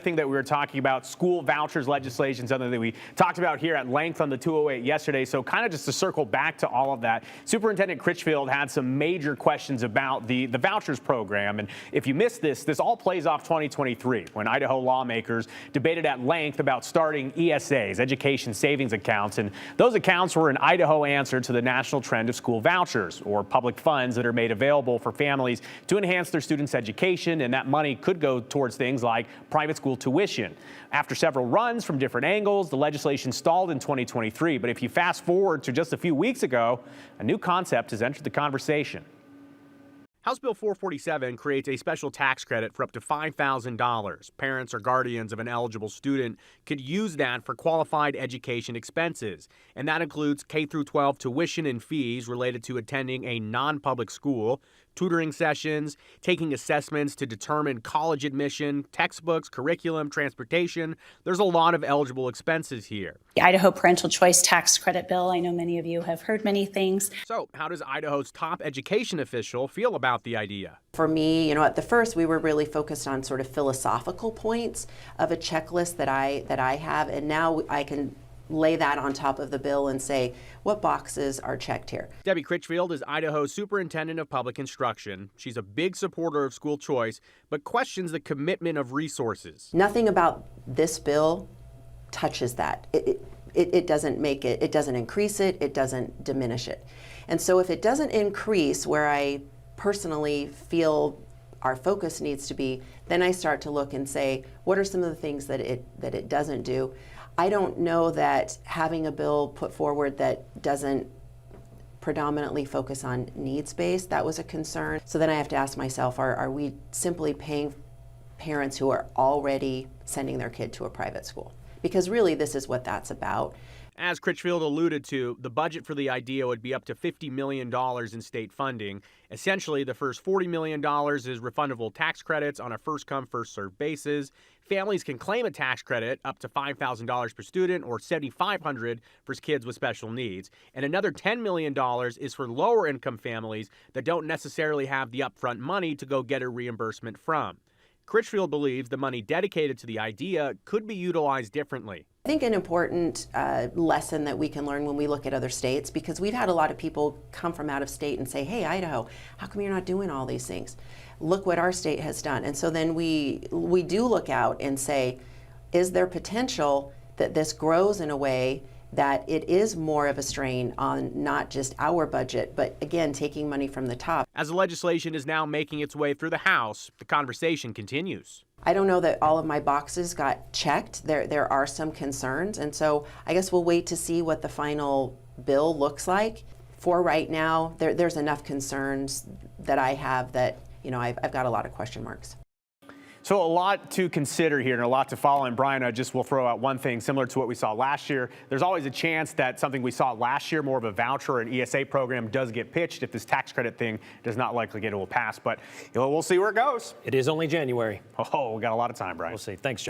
Thing that we were talking about, school vouchers legislation, something that we talked about here at length on the 208 yesterday. So kind of just to circle back to all of that, Superintendent Critchfield had some major questions about the vouchers program. And if you missed this all plays off 2023 when Idaho lawmakers debated at length about starting ESAs, education savings accounts. And those accounts were an Idaho answer to the national trend of school vouchers, or public funds that are made available for families to enhance their students' education. And that money could go towards things like private school tuition. After several runs from different angles, the legislation stalled in 2023. But if you fast forward to just a few weeks ago, a new concept has entered the conversation. House Bill 447 creates a special tax credit for up to $5,000. Parents or guardians of an eligible student could use that for qualified education expenses. And that includes K-12 tuition and fees related to attending a non-public school, tutoring sessions, taking assessments to determine college admission, textbooks, curriculum, transportation. There's a lot of eligible expenses here. The Idaho Parental Choice Tax Credit Bill, I know many of you have heard many things. So how does Idaho's top education official feel about the idea? For me, at the first we were really focused on sort of philosophical points of a checklist that I have, and now I can lay that on top of the bill and say what boxes are checked here. Debbie Critchfield is Idaho's Superintendent of Public Instruction. She's a big supporter of school choice, but questions the commitment of resources. Nothing about this bill touches that. It doesn't make it, it doesn't increase it, it doesn't diminish it. And so if it doesn't increase where I personally feel our focus needs to be, then I start to look and say, what are some of the things that it doesn't do? I don't know that having a bill put forward that doesn't predominantly focus on needs-based, that was a concern. So then I have to ask myself, are we simply paying parents who are already sending their kid to a private school? Because really this is what that's about. As Critchfield alluded to, the budget for the idea would be up to $50 million in state funding. Essentially, the first $40 million is refundable tax credits on a first-come, first-served basis. Families can claim a tax credit up to $5,000 per student or $7,500 for kids with special needs. And another $10 million is for lower-income families that don't necessarily have the upfront money to go get a reimbursement from. Critchfield believes the money dedicated to the idea could be utilized differently. I think an important lesson that we can learn when we look at other states, because we've had a lot of people come from out of state and say, hey, Idaho, how come you're not doing all these things? Look what our state has done. And so then we do look out and say, is there potential that this grows in a way that it is more of a strain on not just our budget, but again, taking money from the top. As the legislation is now making its way through the House, the conversation continues. I don't know that all of my boxes got checked. There are some concerns, and so I guess we'll wait to see what the final bill looks like. For right now, there's enough concerns that I have that, I've got a lot of question marks. So a lot to consider here and a lot to follow. And Brian, I just will throw out one thing similar to what we saw last year. There's always a chance that something we saw last year, more of a voucher or an ESA program, does get pitched if this tax credit thing does not likely get a pass. But we'll see where it goes. It is only January. Oh, we got a lot of time, Brian. We'll see. Thanks, John.